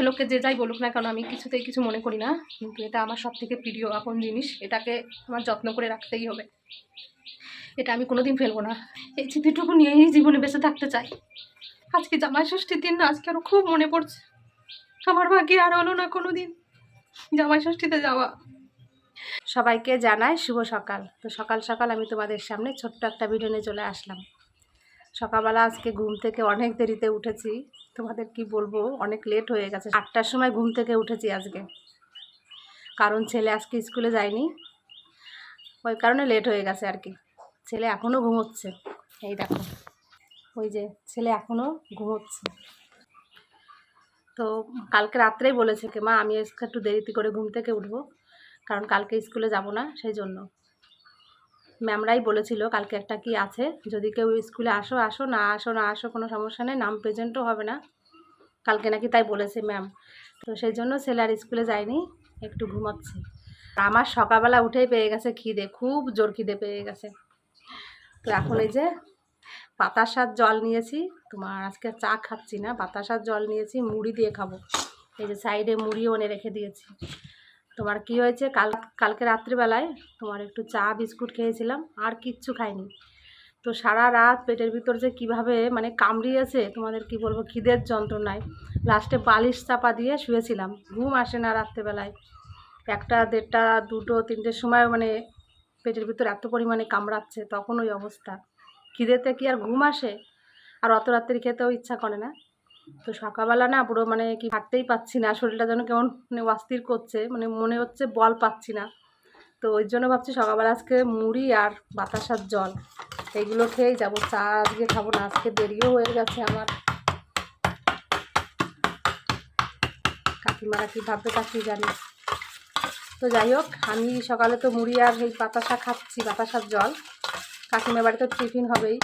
লোককে যে যাই বলুক না কেন আমি কিছুতেই কিছু মনে করি না, কিন্তু এটা আমার সব থেকে প্রিয় আপন জিনিস, এটাকে আমার যত্ন করে রাখতেই হবে, এটা আমি কোনোদিন ফেলবো না। এই স্মৃতিটুকু নিয়েই জীবনে বেঁচে থাকতে চাই। আজকে জামাই ষষ্ঠীর দিন না, আজকে আরও খুব মনে পড়ছে। আমার ভাগ্যে আর হলো না কোনোদিন জামাই ষষ্ঠীতে যাওয়া। সবাইকে জানাই শুভ সকাল। তো সকাল সকাল আমি তোমাদের সামনে ছোট্ট একটা ভিডিও নিয়ে চলে আসলাম। সকালবেলা আজকে ঘুম থেকে অনেক দেরিতে উঠেছি, তোমাদের কি বলবো, অনেক লেট হয়ে গেছে। 8টার সময় ঘুম থেকে উঠেছি আজকে, কারণ ছেলে আজকে স্কুলে যায়নি, ওই কারণে লেট হয়ে গেছে আর কি। ছেলে এখনও ঘুমোচ্ছে, এই দেখো ওই যে ছেলে এখনও ঘুমোচ্ছে। তো কালকে রাত্রেই বলেছে কি মা আমি আজকে একটু দেরিতে করে ঘুম থেকে উঠবো, কারণ কালকে স্কুলে যাব না, সেই জন্য। ম্যামরাই বলেছিল কালকে একটা কি আছে, যদি কেউ স্কুলে আসো আসো, না আসো না আসো কোনো সমস্যা নেই, নাম প্রেজেন্টও হবে না কালকে নাকি, তাই বলেছে ম্যাম। তো সেই জন্য ছেলে আর স্কুলে যায়নি, একটু ঘুমাচ্ছে। আমার সকালবেলা উঠেই পেয়ে গেছে খিদে, খুব জোর খিদে পেয়ে গেছে। তো এখন এই যে বাতাসার জল নিয়েছি, তোমার আজকে চা খাচ্ছি না, বাতাসার জল নিয়েছি, মুড়ি দিয়ে খাবো। এই যে সাইডে মুড়িও এনে রেখে দিয়েছি। তোমার কি হয়েছে, কালকে রাত্রিবেলায় তোমার একটু চা বিস্কুট খেয়েছিলাম, আর কিচ্ছু খাইনি। তো সারা রাত পেটের ভিতর যে কীভাবে মানে কামড়িয়েছে তোমাদের কি বলবো, খিদের যন্ত্রণায় লাস্টে বালিশ চাপা দিয়ে শুয়েছিলাম। ঘুম আসে না রাত্রেবেলায়, 1টা 1:30 2টো 3টের সময় মানে পেটের ভিতর এত পরিমাণে কামড়াচ্ছে, তখন ওই অবস্থা। খিদেতে কি আর ঘুম আসে, আর অত রাত্রি খেতেও ইচ্ছা করে না। তো সকালবেলা না পুরো মানে কি হাঁটতেই পাচ্ছি না, শরীরটা যেন কেমন মানে অস্থির করছে, মানে মনে হচ্ছে বল পাচ্ছি না। তো ওই জন্য ভাবছি সকালবেলা আজকে মুড়ি আর বাতাসার জল এইগুলো খেয়েই যাবো, চা আজকে খাবো না, আজকে দেরিও হয়ে গেছে আমার। কাকিমারা কি ভাববে তা কি জানি। তো যাই হোক, আমি সকালে তো মুড়ি আর এই বাতাসা খাচ্ছি, বাতাসার জল। কাকিমার বাড়িতে টিফিন হবেই,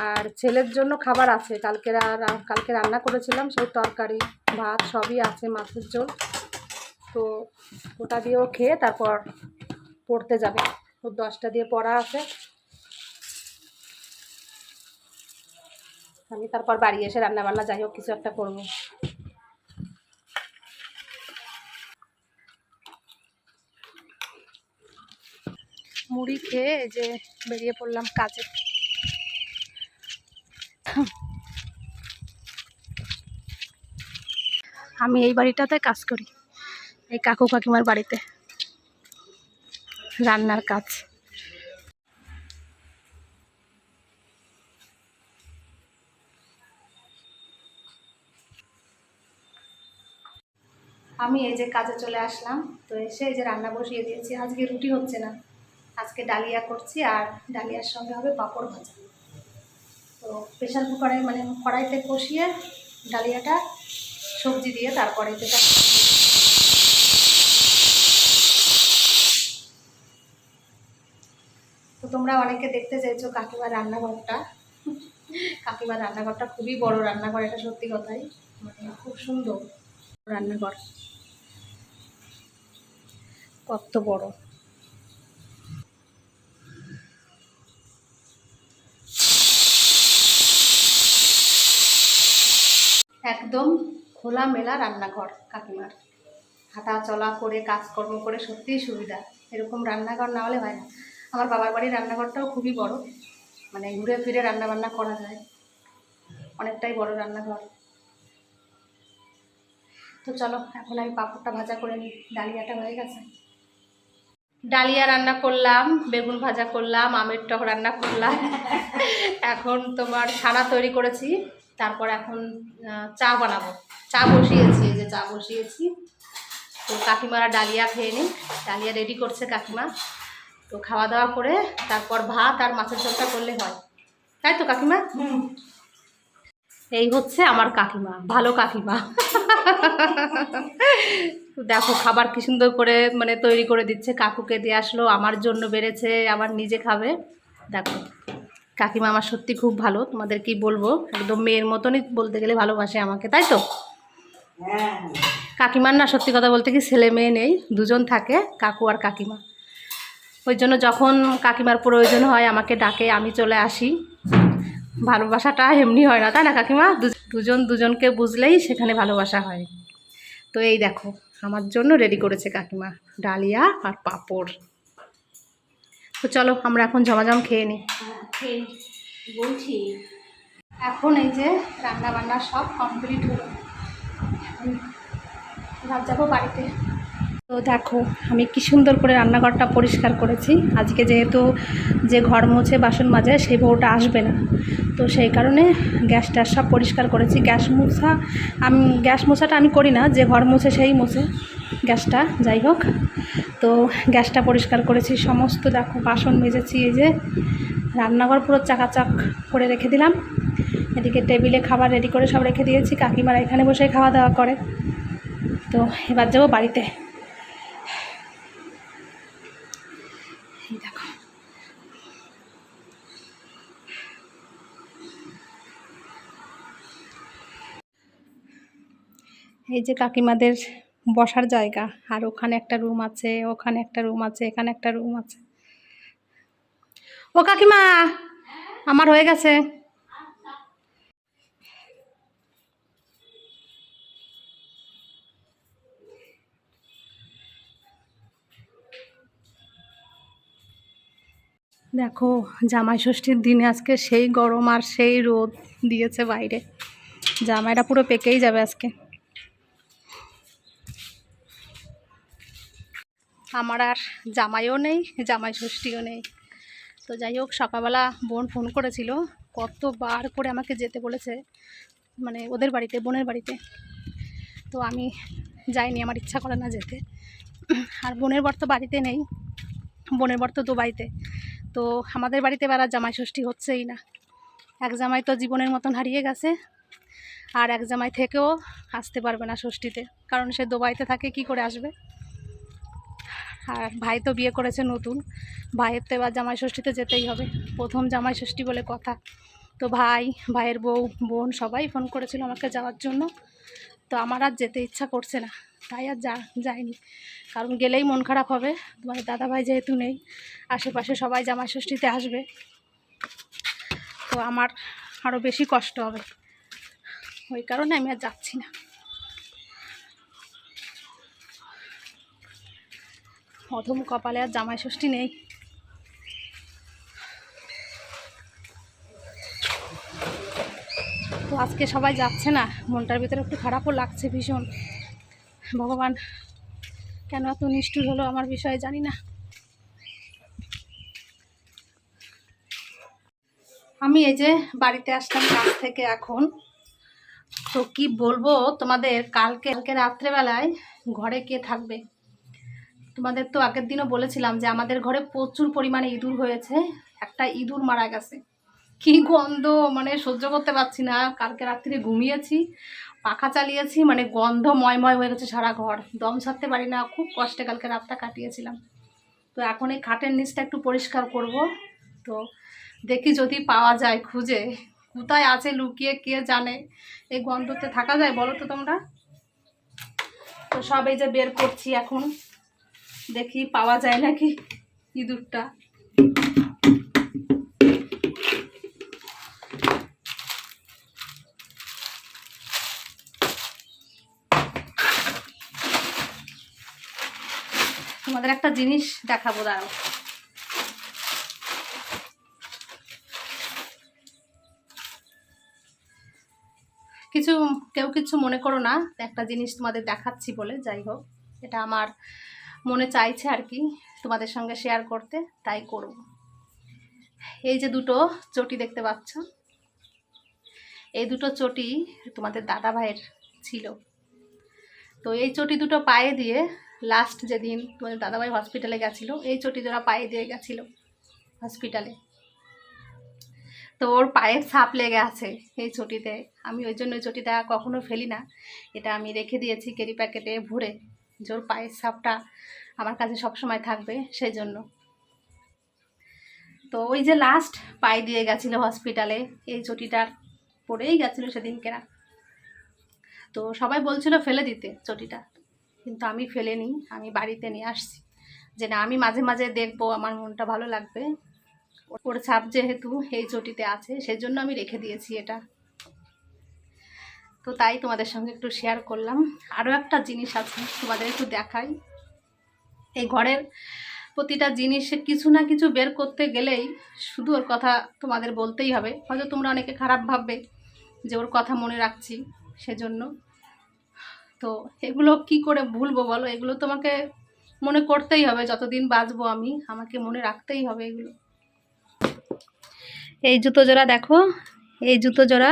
আর ছেলের জন্য খাবার আছে, কালকে রান্না করেছিলাম সেই তরকারি ভাত সবই আছে, মাছের ঝোল। তো ওটা দিয়েও খেয়ে তারপর পড়তে যাবে, ওর 10টা দিয়ে পড়া আছে। আমি তারপর বাড়ি এসে রান্নাবান্না যাই হোক কিছু একটা করবো। মুড়ি খেয়ে যে বেরিয়ে পড়লাম কাজে। আমি এই বাড়িটাতে কাজ করি, এই কাকু কাকিমার বাড়িতে রান্নার কাজ। আমি এই যে কাজে চলে আসলাম, তো এসে এই যে রান্না বসিয়ে দিয়েছি। আজকে রুটি হচ্ছে না, আজকে ডালিয়া করছি, আর ডালিয়ার সঙ্গে হবে পাঁপড় ভাজা। তো প্রেশার কুকারে মানে কড়াইতে কষিয়ে ডালিয়াটা সবজি দিয়ে তারপরে যেটা। তো তোমরা অনেকে দেখতে চাইছো কাকিমার রান্নাঘরটা। কাকিমার রান্নাঘরটা খুবই বড় রান্নাঘর, এটা সত্যি কথাই, মানে খুব সুন্দর রান্নাঘর, কত বড়। একদম খোলামেলা রান্নাঘর কাকিমার, হাঁটা চলা করে কাজকর্ম করে সত্যিই সুবিধা। এরকম রান্নাঘর না হলে হয় না। আমার বাবার বাড়ির রান্নাঘরটাও খুবই বড়, মানে ঘুরে ফিরে রান্নাবান্না করা যায়, অনেকটাই বড় রান্নাঘর। তো চলো এখন আমি পাঁপড়টা ভাজা করে নিই, ডালিয়াটা হয়ে গেছে। ডালিয়া রান্না করলাম, বেগুন ভাজা করলাম, আমের টক রান্না করলাম, এখন তোমার ছানা তৈরি করেছি, তারপর এখন চা বানাবো। চা বসিয়েছি, এই যে চা বসিয়েছি। তো কাকিমারা ডালিয়া খেয়ে নিই, ডালিয়া রেডি করছে কাকিমা। তো খাওয়া দাওয়া করে তারপর ভাত আর মাছের ঝোলটা করলে হয়, তাই তো কাকিমা? এই হচ্ছে আমার কাকিমা, ভালো কাকিমা। দেখো খাবার কি সুন্দর করে মানে তৈরি করে দিচ্ছে, কাকুকে দিয়ে আসলো, আমার জন্য বেড়েছে, আবার নিজে খাবে। দেখো কাকিমা আমার সত্যি খুব ভালো, তোমাদের কি বলবো, একদম মেয়ের মতনই বলতে গেলে ভালোবাসে আমাকে, তাই তো? কাকিমার না সত্যি কথা বলতে কি ছেলে মেয়ে নেই, দুজন থাকে, কাকু আর কাকিমা। ওই জন্য যখন কাকিমার প্রয়োজন হয় আমাকে ডাকে, আমি চলে আসি। ভালোবাসাটা এমনি হয় না, তাই না কাকিমা? দুজন দুজনকে বুঝলেই সেখানে ভালোবাসা হয়। তো এই দেখো আমার জন্য রেডি করেছে কাকিমা ডালিয়া আর পাঁপড়। তো চলো আমরা এখন ঝমাঝম খেয়ে নিই। বলছি এখন এই যে রান্না বান্না সব কমপ্লিট হলো, এখন রাত যাবো বাড়িতে। তো দেখো আমি কি সুন্দর করে রান্নাঘরটা পরিষ্কার করেছি। আজকে যেহেতু যে ঘর মুছে বাসন মাজে সেই বউটা আসবে না, তো সেই কারণে গ্যাস ট্যাস সব পরিষ্কার করেছি। গ্যাস মোছাটা আমি করি না, যে ঘর মুছে সেই মুছে গ্যাসটা, যাই হোক। তো গ্যাসটা পরিষ্কার করেছি, সমস্ত দেখো বাসন মেজেছি। এই যে রান্নাঘর পুরো চাকাচাক করে রেখে দিলাম। এদিকে টেবিলে খাবার রেডি করে সব রেখে দিয়েছি, কাকিমারা এখানে বসে খাওয়া দাওয়া করে। তো এবার যাবো বাড়িতে। দেখো এই যে কাকিমাদের বসার জায়গা, আর ওখানে একটা রুম আছে, ওখানে একটা রুম আছে, এখানে একটা রুম আছে। ও কাকিমা আমার হয়ে গেছে। দেখো জামাই ষষ্ঠীর দিনে আজকে সেই গরম আর সেই রোদ দিয়েছে বাইরে, জামাইটা পুরো পেকেই যাবে আজকে। আমার আর জামাইও নেই, জামাই ষষ্ঠীও নেই। তো যাই হোক সকালবেলা বোন ফোন করেছিল, কতবার করে আমাকে যেতে বলেছে, মানে ওদের বাড়িতে, বোনের বাড়িতে। তো আমি যাইনি, আমার ইচ্ছা করে না যেতে। আর বোনের বর তো বাড়িতে নেই, বোনের বর তো দুবাইতে। তো আমাদের বাড়িতে এবার আর জামাই ষষ্ঠী হচ্ছেই না। এক জামাই তো জীবনের মতন হারিয়ে গেছে, আর এক জামাই থেকেও আসতে পারবে না ষষ্ঠীতে, কারণ সে দুবাইতে থাকে, কি করে আসবে। আর ভাই তো বিয়ে করেছে নতুন, ভাইয়ের তো এবার জামাই ষষ্ঠীতে যেতেই হবে, প্রথম জামাই ষষ্ঠী বলে কথা। তো ভাই, ভাইয়ের বউ, বোন সবাই ফোন করেছিল আমাকে যাওয়ার জন্য। তো আমার আর যেতে ইচ্ছা করছে না, তাই আর যাইনি। কারণ গেলেই মন খারাপ হবে, তোমার দাদাভাই যেহেতু নেই, আশেপাশে সবাই জামাই ষষ্ঠীতে আসবে, তো আমার আরও বেশি কষ্ট হবে। ওই কারণে আমি আর যাচ্ছি না। অধম কপালে আর জামাই ষষ্ঠী নেই। তো আজকে সবাই যাচ্ছে না, মনটার ভিতরে একটু খারাপও লাগছে ভীষণ। ভগবান কেন এত নিষ্ঠুর হলো আমার বিষয়ে জানি না। আমি এই যে বাড়িতে আসলাম কাজ থেকে এখন। তো কি বলবো তোমাদের, কালকে রাত্রেবেলায় ঘরে কে থাকবে। তোমাদের তো আগের দিনও বলেছিলাম যে আমাদের ঘরে প্রচুর পরিমাণে ইঁদুর হয়েছে, একটা ইঁদুর মারা গেছে। কি গন্ধ, মানে সহ্য করতে পারছি না। কালকে রাত্রে ঘুমিয়েছি, পাখা চালিয়েছি, মানে গন্ধ ময় হয়ে গেছে সারা ঘর, দম ছাড়তে পারি না। খুব কষ্টে কালকে রাতটা কাটিয়েছিলাম। তো এখন এই খাটের নিচটা একটু পরিষ্কার করব। তো দেখি যদি পাওয়া যায় খুঁজে, কোথায় আছে লুকিয়ে কে জানে। এই গন্ধতে থাকা যায় বলো তো তোমরা? তো সব এই যে বের করছি এখন, দেখি পাওয়া যায় নাকি ইঁদুরটা। তোমাদের একটা জিনিস দেখাবো, দাঁড়াও। কেউ কিছু মনে করো না, একটা জিনিস তোমাদের দেখাচ্ছি বলে, যাই হোক এটা আমার মনে চাইছে আর কি তোমাদের সঙ্গে শেয়ার করতে, তাই করব। এই যে দুটো চটি দেখতে পাচ্ছ, এই দুটো চটি তোমাদের দাদা ভাইয়ের ছিল। তো এই চটি দুটো পায়ে দিয়ে লাস্ট যেদিন তোমাদের দাদাভাই হসপিটালে গেছিলো, এই চটি জোড়া পায়ে দিয়ে গেছিলো হসপিটালে। তো ওর পায়ের ছাপ লেগে আছে এই চটিতে। আমি ওই জন্য ওই চটিটা কখনো ফেলি না, এটা আমি রেখে দিয়েছি ক্যারি প্যাকেটে ভরে, যে ওর পায়ের ছাপটা আমার কাছে সবসময় থাকবে সেই জন্য। তো ওই যে লাস্ট পায়ে দিয়ে গেছিলো হসপিটালে, এই চটিটার পরেই গেছিলো সেদিন কেনা। তো সবাই বলছিল ফেলে দিতে চটিটা, কিন্তু আমি ফেলেনি, আমি বাড়িতে নিয়ে আসছি, যে না আমি মাঝে মাঝে দেখবো, আমার মনটা ভালো লাগবে। ওর ছাপ যেহেতু এই চটিতে আছে, সেই জন্য আমি রেখে দিয়েছি এটা। তো তাই তোমাদের সঙ্গে একটু শেয়ার করলাম। আরও একটা জিনিস আছে, তোমাদের একটু দেখাই। এই ঘরের প্রতিটা জিনিসে কিছু না কিছু বের করতে গেলেই শুধু ওর কথা তোমাদের বলতেই হবে। হয়তো তোমরা অনেকে খারাপ ভাববে যে ওর কথা মনে রাখছি সেজন্য। তো এগুলো কি করে ভুলবো বলো? এগুলো তোমাকে মনে করতেই হবে, যতদিন বাঁচবো আমি, আমাকে মনে রাখতেই হবে এগুলো। এই জুতো জোড়া দেখো, এই জুতো জোড়া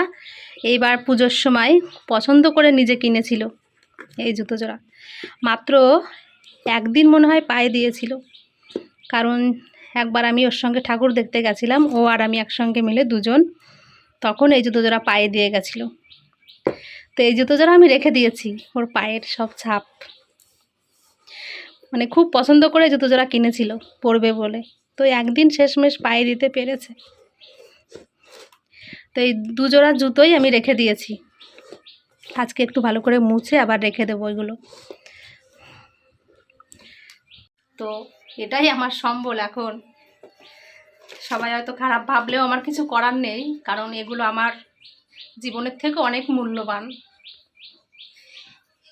এইবার পুজোর সময় পছন্দ করে নিজে কিনেছিল। এই জুতো জোড়া মাত্র একদিন মনে হয় পায়ে দিয়েছিল, কারণ একবার আমি ওর সঙ্গে ঠাকুর দেখতে গেছিলাম, ও আর আমি একসঙ্গে মিলে দুজন, তখন এই জুতো জোড়া পায়ে দিয়ে গেছিলো। তো এই জুতো জোড়া আমি রেখে দিয়েছি, ওর পায়ের সব ছাপ। মানে খুব পছন্দ করে জুতো জোড়া কিনেছিল পরবে বলে, তো একদিন শেষমেশ পায়ে দিতে পেরেছে। তো এই দুজোড়া জুতোই আমি রেখে দিয়েছি, আজকে একটু ভালো করে মুছে আবার রেখে দেবো ওইগুলো। তো এটাই আমার সম্বল এখন। সবাই হয়তো খারাপ ভাবলেও আমার কিছু করার নেই, কারণ এগুলো আমার জীবনের থেকে অনেক মূল্যবান।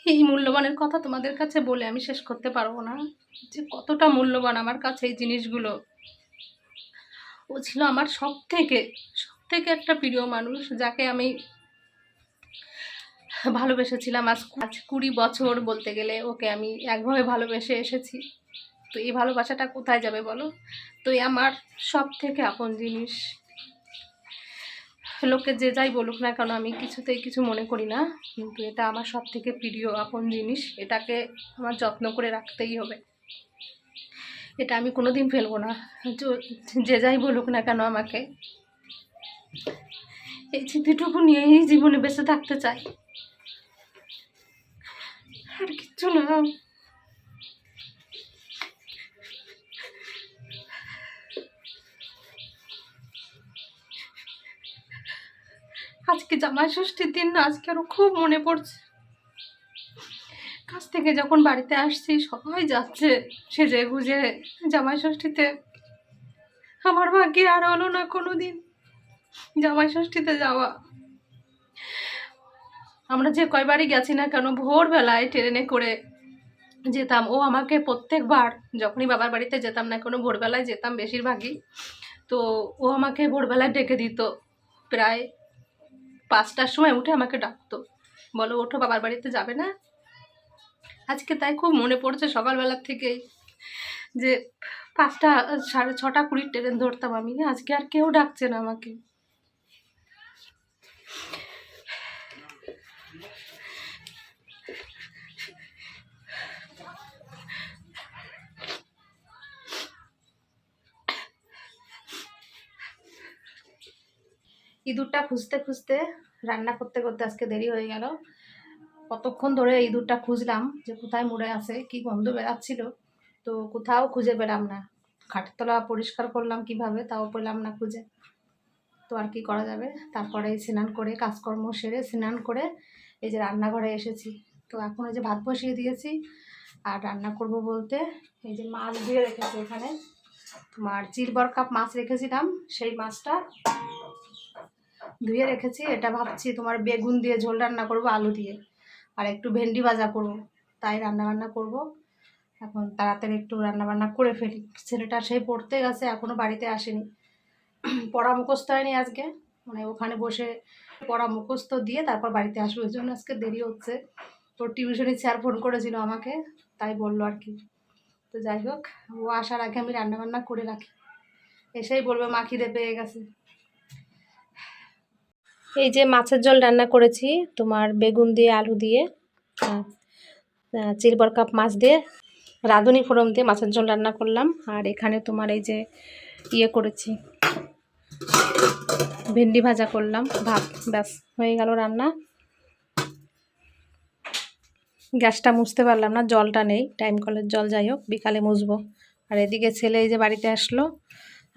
এই মূল্যবানের কথা তোমাদের কাছে বলে আমি শেষ করতে পারবো না, যে কতটা মূল্যবান আমার কাছে এই জিনিসগুলো। ও ছিল আমার সব থেকে একটা প্রিয় মানুষ, যাকে আমি ভালোবেসেছিলাম। আজ 20 বছর বলতে গেলে ওকে আমি একভাবে ভালোবেসে এসেছি। তো এই ভালোবাসাটা কোথায় যাবে বলো? তো এই আমার সব থেকে আপন জিনিস। লোকে যে যাই বলুক না কেন, আমি কিছুতেই কিছু মনে করি না, কিন্তু এটা আমার সব থেকে প্রিয় আপন জিনিস। এটাকে আমার যত্ন করে রাখতেই হবে, এটা আমি কোনোদিন ফেলবো না, যে যাই বলুক না কেন আমাকে। এই স্মৃতিটুকু নিয়েই জীবনে বেঁচে থাকতে চাই, আর কিচ্ছু না। আজকে জামাই ষষ্ঠীর দিন না, আজকে আরও খুব মনে পড়ছে। কাছ থেকে যখন বাড়িতে আসছি সবাই যাচ্ছে সেজে গুজে জামাই ষষ্ঠীতে, আমার ভাগ্যে আর হলো না কোনো দিন জামাই ষষ্ঠীতে যাওয়া। আমরা যে কয়বারই গেছি না কেন, ভোরবেলায় ট্রেনে করে যেতাম। ও আমাকে প্রত্যেকবার যখনই বাবার বাড়িতে যেতাম না কোনো, ভোরবেলায় যেতাম বেশিরভাগই, তো ও আমাকে ভোরবেলায় ডেকে দিত। প্রায় 5টার সময় উঠে আমাকে ডাকতো, বলো ওঠো বাবার বাড়িতে যাবে না। আজকে তাই খুব মনে পড়ছে সকালবেলার থেকেই, যে 5টা 6:30 ট্রেন ধরতাম আমি, আজকে আর কেউ ডাকছে না আমাকে। ইঁদুরটা খুঁজতে খুঁজতে, রান্না করতে করতে আজকে দেরি হয়ে গেল। কতক্ষণ ধরে ইঁদুরটা খুঁজলাম যে কোথায় মুড়ে আছে, কি গন্ধ বেরাচ্ছিল, তো কোথাও খুঁজে পেলাম না। খাটের তলা পরিষ্কার করলাম কিভাবে, তাও পেলাম না খুঁজে। তো আর কি করা যাবে, তারপরে স্নান করে কাজকর্ম সেরে স্নান করে এই যে রান্নাঘরে এসেছি। তো এখন এই যে ভাত বসিয়ে দিয়েছি, আর রান্না করব বলতে এই যে মাছ ধুয়ে রেখেছি এখানে। তোমার চিলবর কাপ মাছ রেখেছিলাম, সেই মাছটা ধুয়ে রেখেছি। এটা ভাবছি তোমার বেগুন দিয়ে ঝোল রান্না করব আলু দিয়ে, আর একটু ভেন্ডি ভাজা করব, তাই রান্নাবান্না করব। এখন তাড়াতাড়ি একটু রান্নাবান্না করে ফেলি। ছেলেটা সেই পড়তে গেছে, এখনও বাড়িতে আসেনি। পড়া মুখস্থ হয়নি আজকে, মানে ওখানে বসে পড়া মুখস্থ দিয়ে তারপর বাড়িতে আসবো, ওই জন্য আজকে দেরি হচ্ছে। তোর টিউশনের স্যার ফোন করেছিল আমাকে, তাই বললো আর কি। তো যাই হোক, ও আসার আগে আমি রান্নাবান্না করে রাখি, এসেই বলবে মা খিদে পেয়ে গেছে। এই যে মাছের ঝোল রান্না করেছি তোমার বেগুন দিয়ে আলু দিয়ে, চিলবর কাপ মাছ দিয়ে, রাঁধুনি ফোড়ন দিয়ে মাছের ঝোল রান্না করলাম। আর এখানে তোমার এই যে ইয়ে করেছি, ভেন্ডি ভাজা করলাম, ভাত, ব্যাস হয়ে গেল রান্না। গ্যাসটা মুছতে পারলাম না, জলটা নেই, টাইম কলের জল, যাই হোক বিকালে মুছবো। আর এদিকে ছেলে এই যে বাড়িতে আসলো,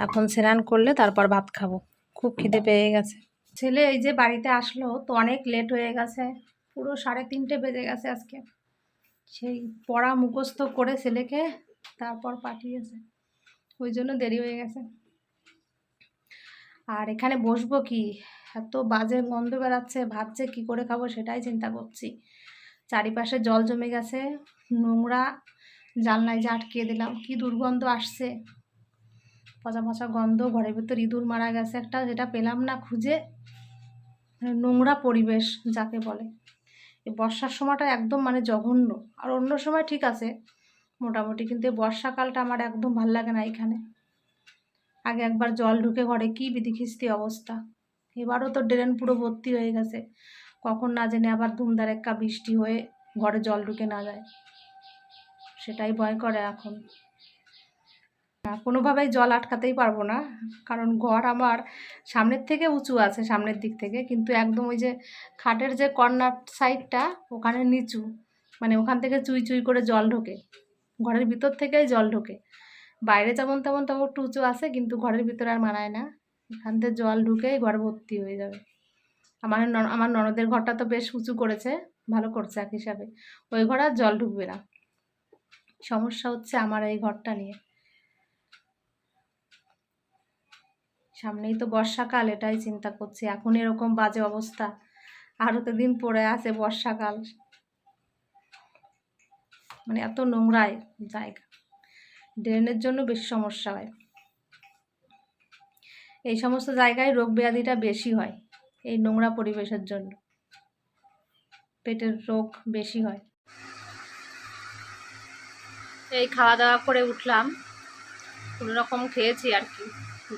এখন স্নান করলে তারপর ভাত খাবো, খুব খিদে পেয়ে গেছে। ছেলে এই যে বাড়িতে আসলো, তো অনেক লেট হয়ে গেছে, পুরো 3:30 বেজে গেছে আজকে। সেই পড়া মুখস্থ করে ছেলেকে তারপর পাঠিয়েছে, ওই জন্য দেরি হয়ে গেছে। আর এখানে বসবো কি, এত বাজে গন্ধ বেরাচ্ছে, ভাত যে কী করে খাবো সেটাই চিন্তা করছি। চারিপাশে জল জমে গেছে, নোংরা, জানলায় যে আটকে দিলাম, কি দুর্গন্ধ আসছে, পচা পচা গন্ধ। ঘরের ভিতর ইঁদুর মারা গেছে একটা, যেটা পেলাম না খুঁজে। নোংরা পরিবেশ যাকে বলে। এই বর্ষার সময়টা একদম মানে জঘন্য। আর অন্য সময় ঠিক আছে মোটামুটি, কিন্তু এই বর্ষাকালটা আমার একদম ভাল লাগে না এখানে। আগে একবার জল ঢুকে ঘরে কি বিধিখিস্তি অবস্থা, এবারও তো ড্রেন পুরো ভর্তি হয়ে গেছে। কখন না জেনে আবার ধুমধারেক্কা বৃষ্টি হয়ে ঘরে জল ঢুকে না যায়, সেটাই ভয় করে এখন। কোনোভাবেই জল আটকাতেই পারবো না, কারণ ঘর আমার সামনের থেকে উঁচু আছে, সামনের দিক থেকে, কিন্তু একদম ওই যে খাটের যে কর্নার সাইডটা ওখানে নিচু, মানে ওখান থেকে চুই চুই করে জল ঢোকে, ঘরের ভিতর থেকেই জল ঢোকে। বাইরে যেমন তেমন তেমন একটু উঁচু আছে, কিন্তু ঘরের ভিতরে আর মানায় না, এখান থেকে জল ঢুকেই ঘর ভর্তি হয়ে যাবে। আমার ননদের ঘরটা তো বেশ উঁচু করেছে, ভালো করছে এক হিসাবে, ওই ঘর আর জল ঢুকবে না। সমস্যা হচ্ছে আমার এই ঘরটা নিয়ে। সামনেই তো বর্ষাকাল, এটাই চিন্তা করছি। এখন এরকম বাজে অবস্থা, আরও তো দিন পরে আছে বর্ষাকাল, মানে এত নোংরায় জায়গা, ড্রেনের জন্য বেশি সমস্যা হয়। এই সমস্ত জায়গায় রোগ ব্যাধিটা বেশি হয়, এই নোংরা পরিবেশের জন্য পেটের রোগ বেশি হয়। এই খাওয়া দাওয়া করে উঠলাম, কোনো রকম খেয়েছি আর কি,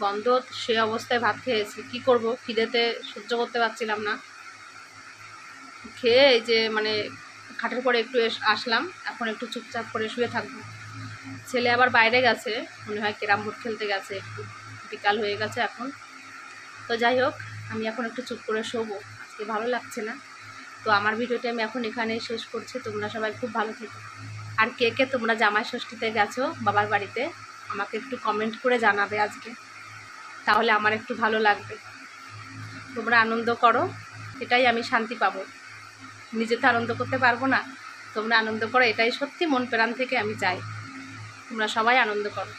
গন্ধ সে অবস্থায় ভাত খেয়েছি, কি করব, খিদেতে সহ্য করতে পারছিলাম না। খেয়ে এই যে মানে খাটের পরে একটু আসলাম, এখন একটু চুপচাপ করে শুয়ে থাকবো। ছেলে আবার বাইরে গেছে, মনে হয় ক্যারাম বোর্ড খেলতে গেছে, একটু বিকাল হয়ে গেছে এখন। তো যাই হোক, আমি এখন একটু চুপ করে শোবো, আজকে ভালো লাগছে না। তো আমার ভিডিওটা আমি এখন এখানেই শেষ করছি। তোমরা সবাই খুব ভালো থেকো। আর কে কে তোমরা জামাই ষষ্ঠীতে গেছো বাবার বাড়িতে, আমাকে একটু কমেন্ট করে জানাবে আজকে, তাহলে আমার একটু ভালো লাগবে। তোমরা আনন্দ করো, এটাই আমি শান্তি পাবো। নিজে তো আনন্দ করতে পারবো না, তোমরা আনন্দ করো, এটাই সত্যি মন প্রাণ থেকে আমি চাই তোমরা সবাই আনন্দ করো।